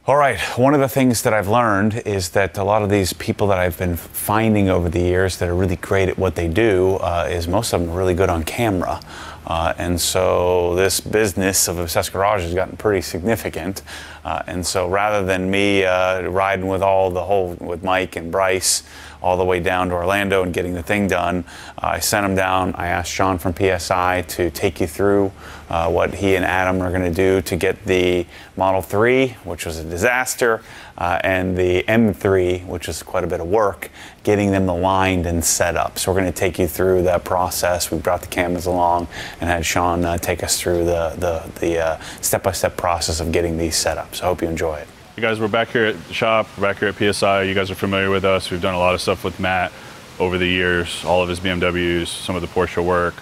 All right, one of the things that I've learned is that a lot of these people that I've been finding over the years that are really great at what they do is most of them are really good on camera. And so this business of Obsessed Garage has gotten pretty significant. And so rather than me riding with Mike and Bryce all the way down to Orlando and getting the thing done, I sent him down. I asked Sean from PSI to take you through what he and Adam are going to do to get the Model 3, which was a disaster, and the M3, which was quite a bit of work, getting them aligned and set up. So we're going to take you through that process. We brought the cameras along and had Sean take us through the step-by-step process of getting these set up. So I hope you enjoy it. You guys, we're back here at the shop, we're back here at PSI. You guys are familiar with us. We've done a lot of stuff with Matt over the years, all of his BMWs, some of the Porsche work.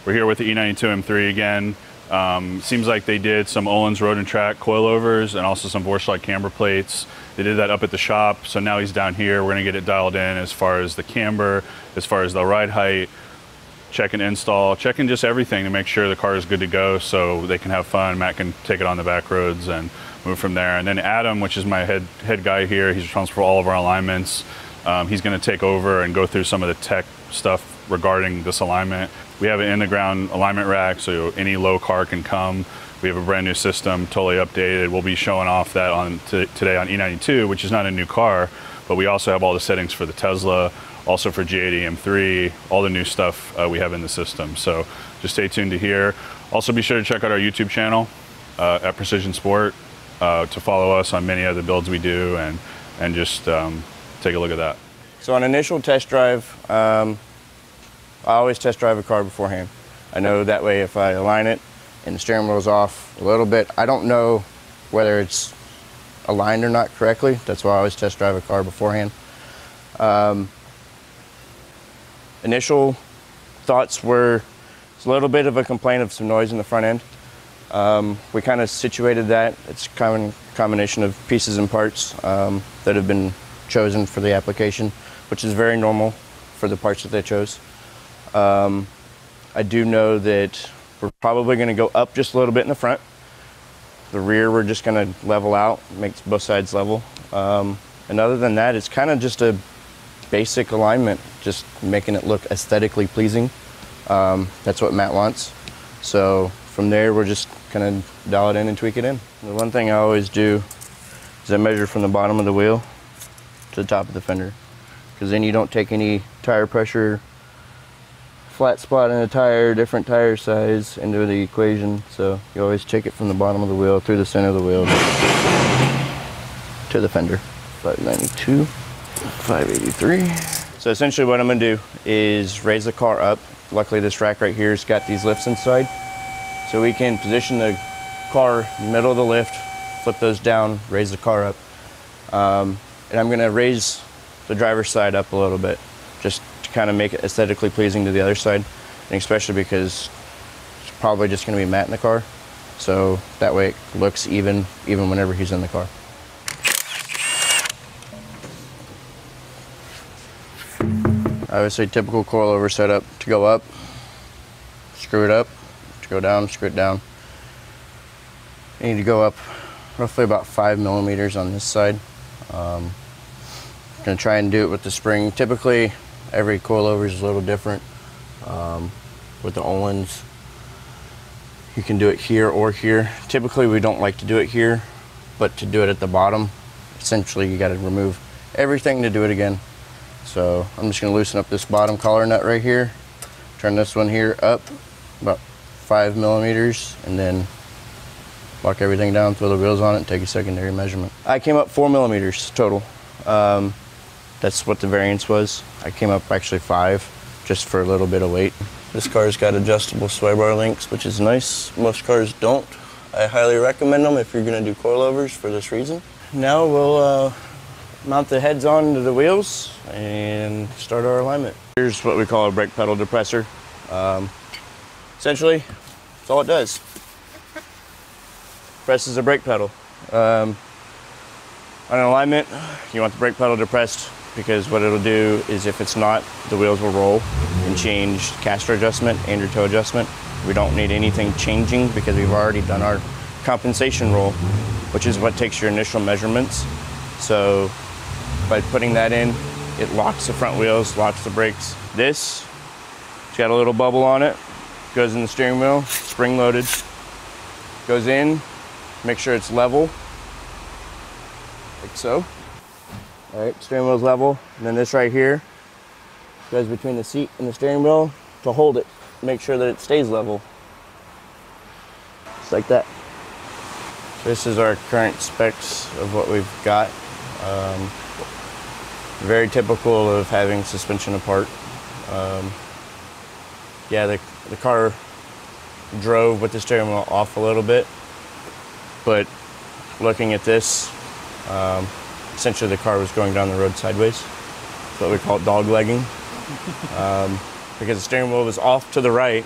We're here with the E92 M3 again. Seems like they did some Öhlins Road and Track coilovers and also some Vorschlag camber plates. They did that up at the shop, so now he's down here. We're gonna get it dialed in as far as the camber, as far as the ride height, checking install, checking just everything to make sure the car is good to go so they can have fun. Matt can take it on the back roads and move from there. And then Adam, which is my head guy here, he's responsible for all of our alignments. He's gonna take over and go through some of the tech stuff regarding this alignment. We have an in-the-ground alignment rack, so any low car can come. We have a brand new system, totally updated. We'll be showing off that today on E92, which is not a new car, but we also have all the settings for the Tesla, also for G80 M3, all the new stuff we have in the system. So just stay tuned to here. Also be sure to check out our YouTube channel at Precision Sport to follow us on many other builds we do and just take a look at that. So on initial test drive, I always test drive a car beforehand. I know that way if I align it and the steering wheel's off a little bit, I don't know whether it's aligned or not correctly. That's why I always test drive a car beforehand. Initial thoughts were it's a little bit of a complaint of some noise in the front end. We kind of situated that. It's a combination of pieces and parts that have been chosen for the application, which is very normal for the parts that they chose. I do know that we're probably going to go up just a little bit in the front. The rear we're just going to level out, make both sides level. And other than that, it's kind of just a basic alignment, just making it look aesthetically pleasing. That's what Matt wants. So from there, we're just kind of dial it in and tweak it in. The one thing I always do is I measure from the bottom of the wheel to the top of the fender, because then you don't take any tire pressure, flat spot in a tire, different tire size into the equation. So you always check it from the bottom of the wheel through the center of the wheel to the fender. 592, 583. So essentially what I'm gonna do is raise the car up. Luckily this rack right here has got these lifts inside. So we can position the car in the middle of the lift, flip those down, raise the car up. And I'm gonna raise the driver's side up a little bit, just to kind of make it aesthetically pleasing to the other side. And especially because it's probably just gonna be Matt in the car. So that way it looks even whenever he's in the car. Obviously typical coilover setup to go up, screw it up, to go down, screw it down. You need to go up roughly about 5 millimeters on this side. Gonna try and do it with the spring. Typically every coilover is a little different. With the Öhlins, you can do it here or here. Typically we don't like to do it here, but to do it at the bottom, essentially you gotta remove everything to do it again. So I'm just gonna loosen up this bottom collar nut right here, turn this one here up about 5 millimeters, and then lock everything down, throw the wheels on it, and take a secondary measurement. I came up 4 millimeters total. That's what the variance was. I came up actually 5, just for a little bit of weight. This car's got adjustable sway bar links, which is nice. Most cars don't. I highly recommend them if you're gonna do coilovers for this reason. Now we'll mount the heads onto the wheels and start our alignment. Here's what we call a brake pedal depressor. Essentially, that's all it does. Presses a brake pedal. On an alignment, you want the brake pedal depressed because what it'll do is if it's not, the wheels will roll and change caster adjustment and your toe adjustment. We don't need anything changing because we've already done our compensation roll, which is what takes your initial measurements. So by putting that in, it locks the front wheels, locks the brakes. This, it's got a little bubble on it, goes in the steering wheel, spring loaded, goes in, make sure it's level, like so. All right, steering wheel's level, and then this right here goes between the seat and the steering wheel to hold it, make sure that it stays level. Just like that. This is our current specs of what we've got. Very typical of having suspension apart. Yeah, the car drove with the steering wheel off a little bit, but looking at this, essentially the car was going down the road sideways. That's what we call it, dog legging. Because the steering wheel was off to the right,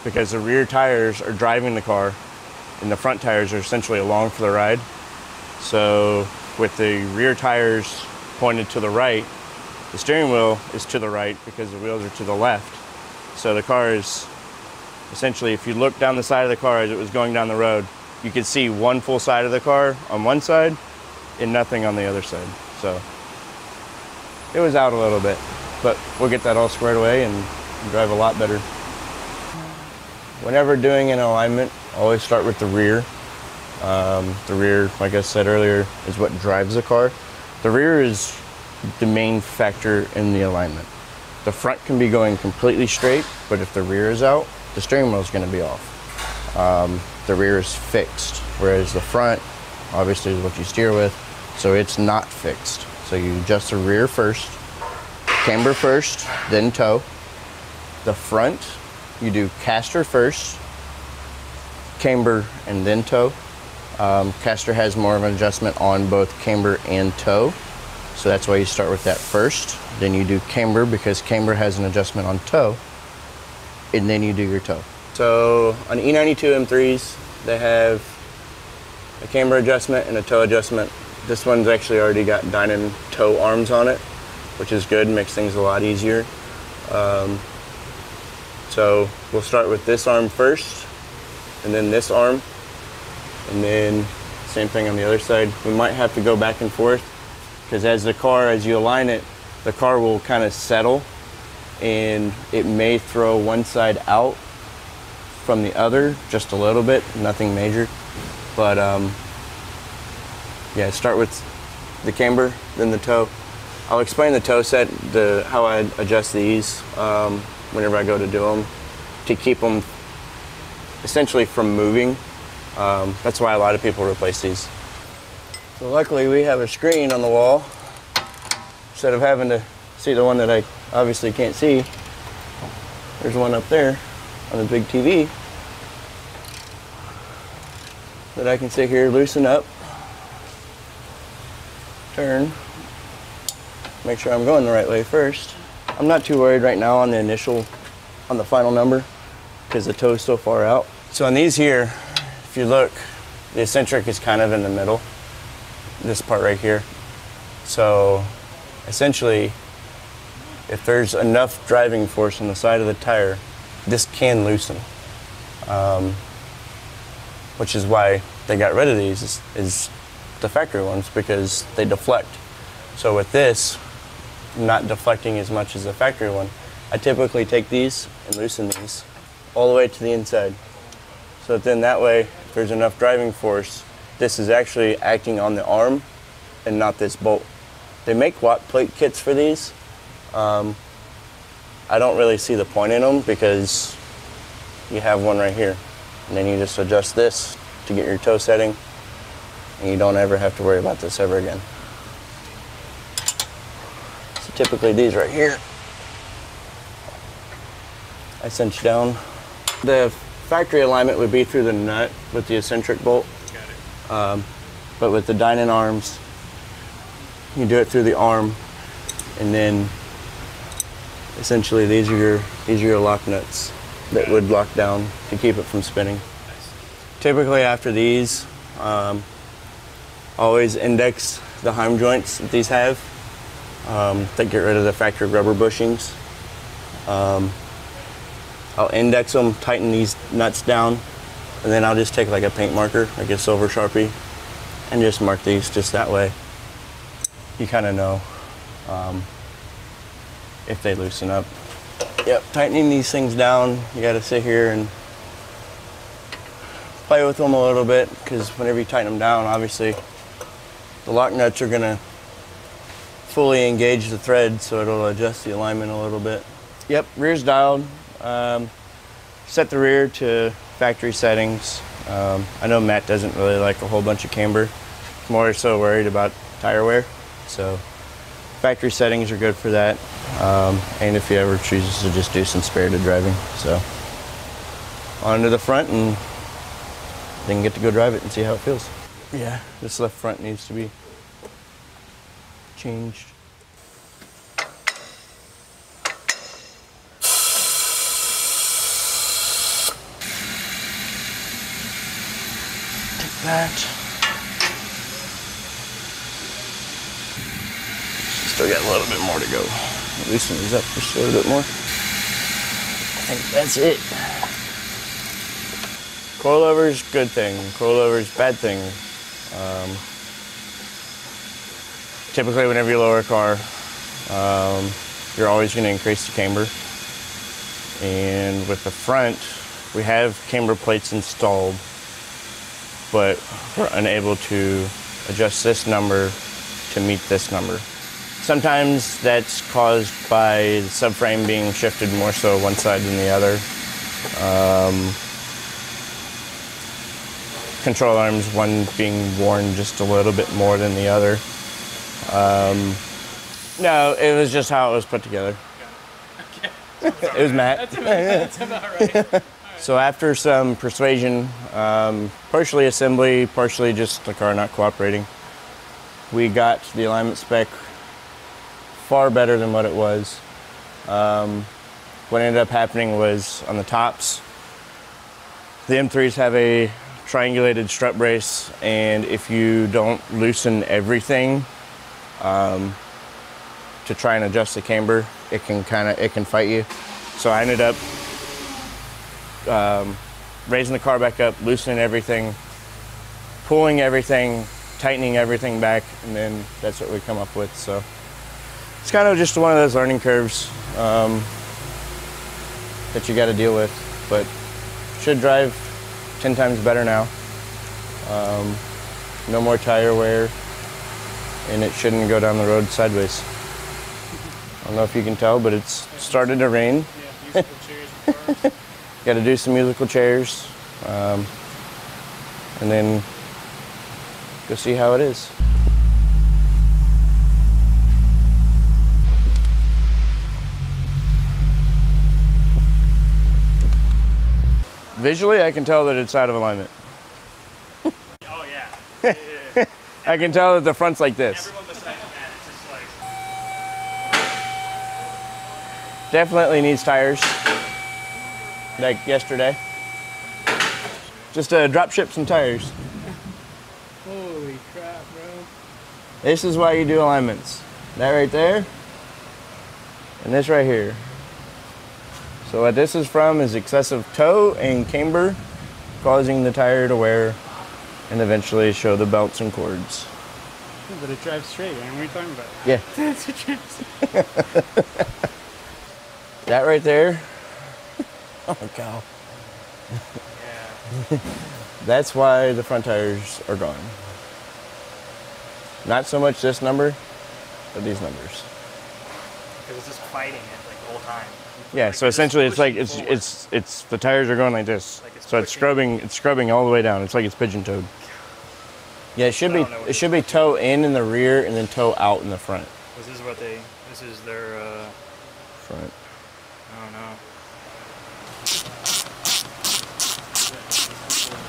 because the rear tires are driving the car and the front tires are essentially along for the ride. So with the rear tires pointed to the right, the steering wheel is to the right because the wheels are to the left. So the car is essentially, if you look down the side of the car as it was going down the road, you could see one full side of the car on one side and nothing on the other side. So it was out a little bit, but we'll get that all squared away and drive a lot better. Whenever doing an alignment, always start with the rear. The rear, like I said earlier, is what drives the car. The rear is the main factor in the alignment. The front can be going completely straight, but if the rear is out, the steering wheel is going to be off. The rear is fixed, whereas the front, obviously, is what you steer with, so it's not fixed. So you adjust the rear first, camber first, then tow. The front, you do caster first, camber, and then tow. Caster has more of an adjustment on both camber and tow, so that's why you start with that first. Then you do camber because camber has an adjustment on tow, and then you do your tow. So on E92 M3s, they have a camber adjustment and a tow adjustment. This one's actually already got Dynon tow arms on it, which is good, makes things a lot easier. So we'll start with this arm first, and then this arm, and then same thing on the other side. We might have to go back and forth, because as you align it, the car will kind of settle, and it may throw one side out from the other just a little bit, nothing major. But yeah, start with the camber, then the tow. I'll explain the tow set, how I adjust these whenever I go to do them, to keep them essentially from moving. That's why a lot of people replace these. So luckily we have a screen on the wall. Instead of having to see the one that I obviously can't see, there's one up there on the big TV that I can sit here, loosen up, turn, make sure I'm going the right way first. I'm not too worried right now on the final number, because the tow's so far out. So on these here, if you look, the eccentric is kind of in the middle, this part right here. So essentially, if there's enough driving force on the side of the tire, this can loosen. Which is why they got rid of these, is the factory ones, because they deflect. So with this, not deflecting as much as the factory one, I typically take these and loosen these all the way to the inside. So then that way, if there's enough driving force, this is actually acting on the arm and not this bolt. They make watt plate kits for these. I don't really see the point in them, because you have one right here, and then you just adjust this to get your tow setting, and you don't ever have to worry about this ever again. So typically these right here, I cinch down. The factory alignment would be through the nut with the eccentric bolt. Got it. But with the Dynon arms, you do it through the arm, and then essentially these are your lock nuts that would lock down to keep it from spinning. Nice. Typically after these, always index the heim joints that these have. They get rid of the factory rubber bushings. I'll index them, tighten these nuts down, And then I'll just take like a paint marker, like a silver Sharpie, and just mark these just that way. You kind of know if they loosen up. Yep, tightening these things down, you got to sit here and play with them a little bit, because whenever you tighten them down, obviously the lock nuts are going to fully engage the thread, so it'll adjust the alignment a little bit. Yep, rear's dialed. Set the rear to factory settings. I know Matt doesn't really like a whole bunch of camber. More so worried about tire wear. So factory settings are good for that. And if he ever chooses to just do some spirited driving. So onto the front, and then get to go drive it and see how it feels. Yeah, this left front needs to be changed. Take that. Still got a little bit more to go. Loosen these up just a little bit more. I think that's it. Coilovers, good thing. Coilovers, bad thing. Typically, whenever you lower a car, you're always going to increase the camber. And with the front, we have camber plates installed, but we're unable to adjust this number to meet this number. Sometimes that's caused by the subframe being shifted more so one side than the other. Control arms, one being worn just a little bit more than the other. No, it was just how it was put together. Okay. It was Matt. That's about right. So after some persuasion, partially assembly, partially just the car not cooperating, we got the alignment spec far better than what it was. What ended up happening was on the tops, the M3s have a triangulated strut brace, and if you don't loosen everything to try and adjust the camber, it can fight you. So I ended up raising the car back up, loosening everything, pulling everything, tightening everything back, and then that's what we come up with. So it's kind of just one of those learning curves that you got to deal with, but should drive 10 times better now. No more tire wear, and it shouldn't go down the road sideways. I don't know if you can tell, but it's started to rain. Yeah, musical chairs. Got to do some musical chairs, and then go see how it is. Visually, I can tell that it's out of alignment. Oh yeah. I can tell that the front's like this. Everyone besides Matt, it's just like. Definitely needs tires, like yesterday. Just drop ship some tires. Holy crap, bro. This is why you do alignments. That right there, and this right here. So what this is from is excessive toe and camber, causing the tire to wear and eventually show the belts and cords. Yeah, but it drives straight, man. What are you talking about? Yeah. That's what drives. That right there. Oh cow. Yeah. That's why the front tires are gone. Not so much this number, but these numbers. Because it's just fighting it like the whole time. Yeah, so essentially it's like it's the tires are going like this. Like it's So it's pushing. scrubbing all the way down. It's like it's pigeon-toed. Yeah, it should be toe in the rear and then toe out in the front. This is their Front. I don't know.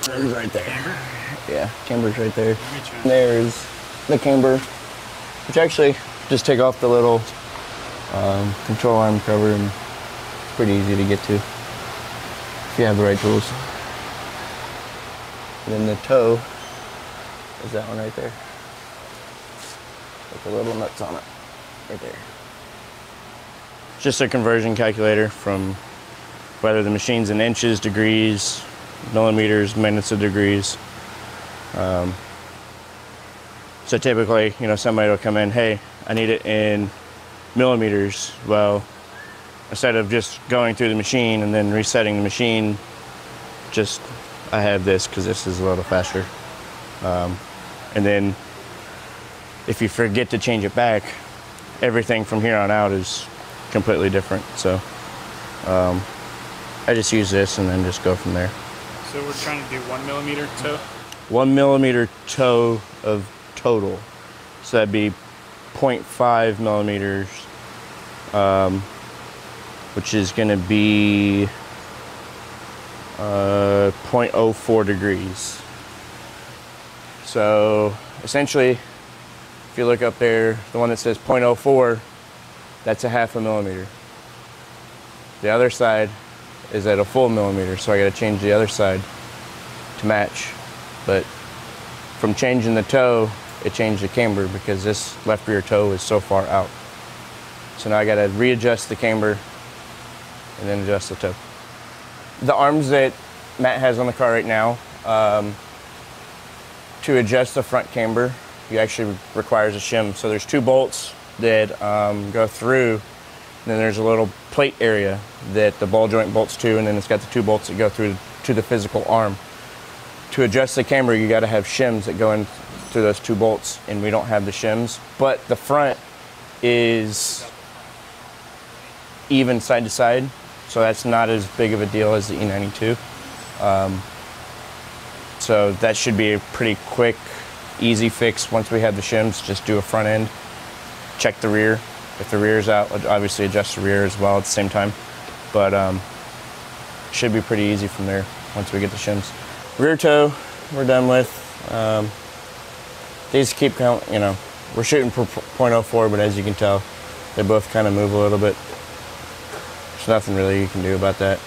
Camber's right there. Yeah, camber's right there. Let me try. There's the camber, which actually just take off the little control arm cover, and it's pretty easy to get to if you have the right tools. And then the toe is that one right there with the little nuts on it, right there. Just a conversion calculator from whether the machine's in inches, degrees, millimeters, minutes of degrees. So typically, you know, somebody will come in, hey, I need it in millimeters. Well, instead of just going through the machine and then resetting the machine, just I have this because this is a little faster. And then if you forget to change it back, everything from here on out is completely different. So I just use this and then just go from there. So we're trying to do 1 millimeter toe? 1 millimeter toe of total. So that'd be 0.5 millimeters, which is going to be 0.04 degrees. So essentially, if you look up there, the one that says 0.04, that's a half a millimeter. The other side is at a full millimeter, so I got to change the other side to match. But from changing the toe, it changed the camber because this left rear toe is so far out. So now I got to readjust the camber and then adjust the toe. The arms that Matt has on the car right now, to adjust the front camber, you actually requires a shim. So there's 2 bolts that go through, and then there's a little plate area that the ball joint bolts to, and then it's got the 2 bolts that go through to the physical arm. To adjust the camber, you got to have shims that go in through those 2 bolts, and we don't have the shims. But the front is even side to side, so that's not as big of a deal as the E92. So that should be a pretty quick, easy fix. Once we have the shims, just do a front end, check the rear. If the rear is out, obviously adjust the rear as well at the same time. But should be pretty easy from there once we get the shims. Rear toe, we're done with. These keep count, you know, we're shooting for 0.04, but as you can tell, they both kind of move a little bit. There's nothing really you can do about that.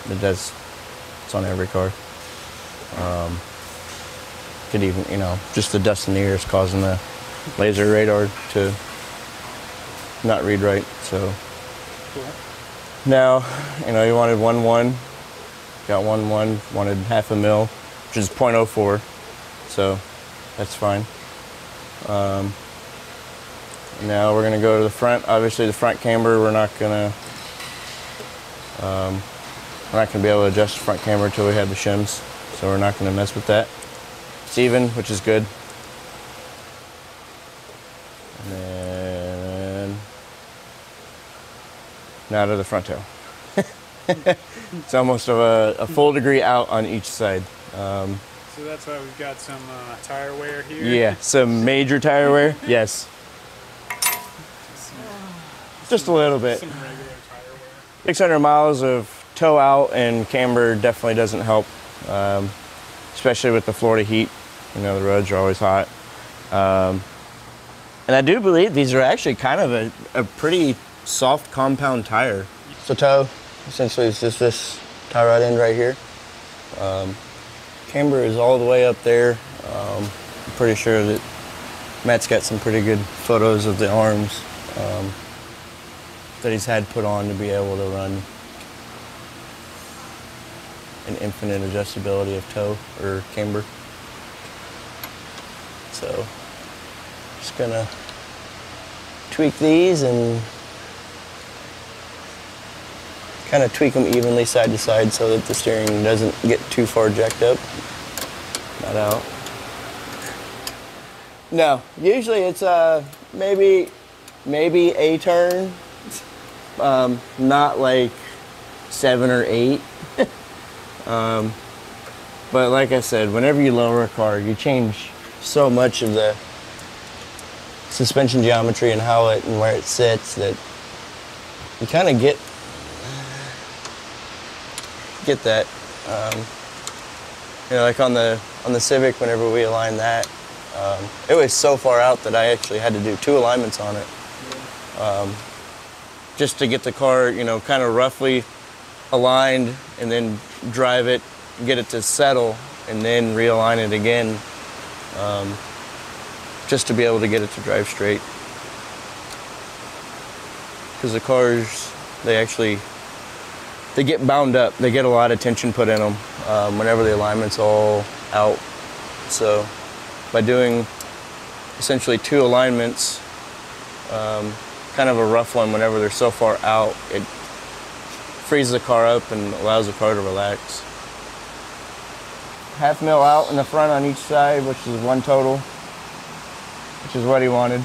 It's on every car. Could even, you know, just the dust in the air is causing the laser radar to not read right, so. Cool. Now, you know, you wanted 1.1, got 1.1, wanted half a mil, which is 0.04, so that's fine. Now we're gonna go to the front. Obviously the front camber, we're not gonna be able to adjust the front camber until we have the shims, so we're not gonna mess with that. It's even, which is good. And then now to the front tail. It's almost a full degree out on each side. So that's why we've got some tire wear here? Yeah, some major tire wear, yes. Just a little bit. Some regular tire wear. 600 miles of toe out and camber definitely doesn't help, especially with the Florida heat. You know, the roads are always hot. And I do believe these are actually kind of a pretty soft compound tire. So toe, essentially it's just this tie rod end right here. Camber is all the way up there. I'm pretty sure that Matt's got some pretty good photos of the arms that he's had put on to be able to run an infinite adjustability of toe or camber. So just gonna tweak these and kind of tweak them evenly side to side so that the steering doesn't get too far jacked up. Not out. No, usually it's maybe a turn, not like 7 or 8. But like I said, whenever you lower a car, you change so much of the suspension geometry and how it and where it sits that you kind of get that. You know, like on the Civic, whenever we aligned that, it was so far out that I actually had to do 2 alignments on it, just to get the car, you know, kind of roughly aligned, and then drive it, get it to settle, and then realign it again, just to be able to get it to drive straight. Because the cars, they actually they get bound up. They get a lot of tension put in them whenever the alignment's all out. So by doing essentially 2 alignments, kind of a rough one whenever they're so far out, it frees the car up and allows the car to relax. 1/2 mil out in the front on each side, which is 1 total, which is what he wanted.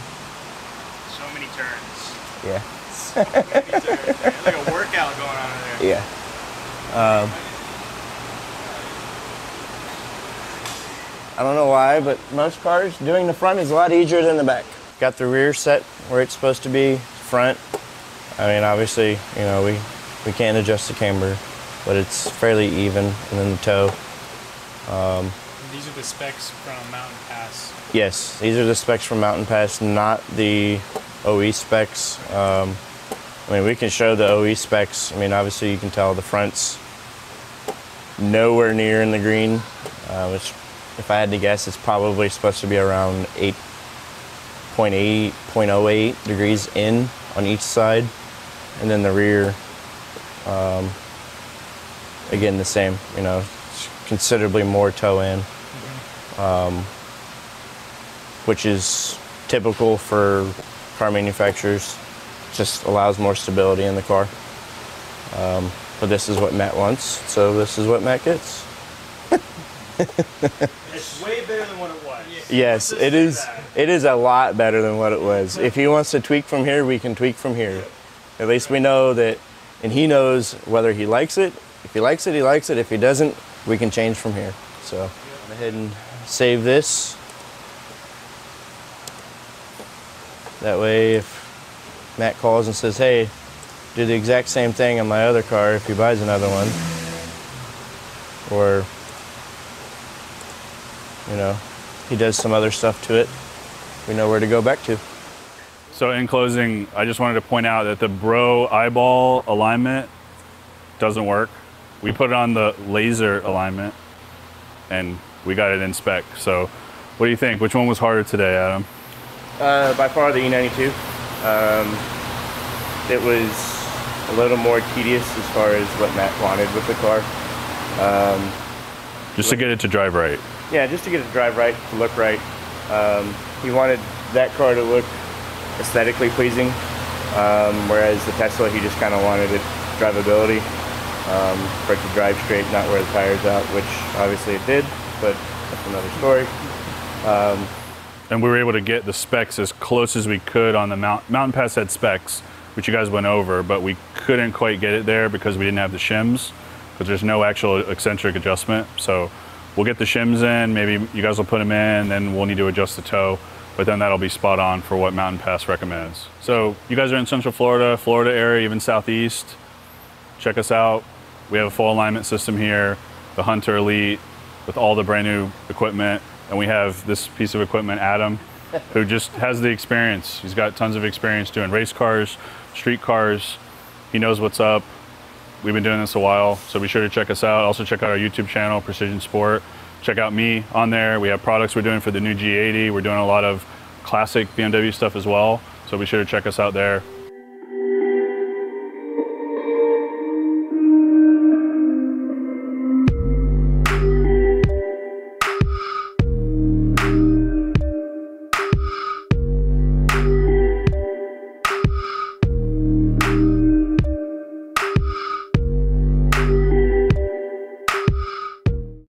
So many turns. Yeah. So many turns. It's like a workout going on in there. Yeah. I don't know why, but most cars doing the front is a lot easier than the back. Got the rear set where it's supposed to be, front. I mean, obviously, you know, we can't adjust the camber, but it's fairly even, and then the toe. These are the specs from Mountain Pass. Yes, these are the specs from Mountain Pass, not the OE specs. I mean, we can show the OE specs. I mean, obviously you can tell the front's nowhere near in the green, which if I had to guess, it's probably supposed to be around 8.8, 0.08 degrees in on each side. And then the rear, again, the same, you know, considerably more toe in, which is typical for car manufacturers. Just allows more stability in the car. But this is what Matt wants, so this is what Matt gets. It's way better than what it was. Yes, it is. It is a lot better than what it was. If he wants to tweak from here, we can tweak from here. At least we know that, and he knows whether he likes it. If he likes it, he likes it. If he doesn't, we can change from here. So go ahead and save this. That way, if Matt calls and says, hey, do the exact same thing on my other car if he buys another one, or, you know, he does some other stuff to it, we know where to go back to. So in closing, I just wanted to point out that the Bro eyeball alignment doesn't work. We put it on the laser alignment and we got it in spec. So what do you think? Which one was harder today, Adam? By far the E92. It was a little more tedious as far as what Matt wanted with the car. Just to get it to drive right. Yeah, just to get it to drive right, to look right. He wanted that car to look aesthetically pleasing, whereas the Tesla, he just kind of wanted it drivability, for it to drive straight, not wear the tires out, which obviously it did, but that's another story. And we were able to get the specs as close as we could on the Mountain Pass had specs, which you guys went over, but we couldn't quite get it there because we didn't have the shims, because there's no actual eccentric adjustment. So we'll get the shims in, maybe you guys will put them in, then we'll need to adjust the toe, but then that'll be spot on for what Mountain Pass recommends. So you guys are in Central Florida area, even Southeast. Check us out. We have a full alignment system here, the Hunter Elite with all the brand new equipment. And we have this piece of equipment, Adam, who just has the experience. He's got tons of experience doing race cars, street cars. He knows what's up. We've been doing this a while, so be sure to check us out. Also check out our YouTube channel, Precision Sport. Check out me on there. We have products we're doing for the new G80. We're doing a lot of classic BMW stuff as well, so be sure to check us out there.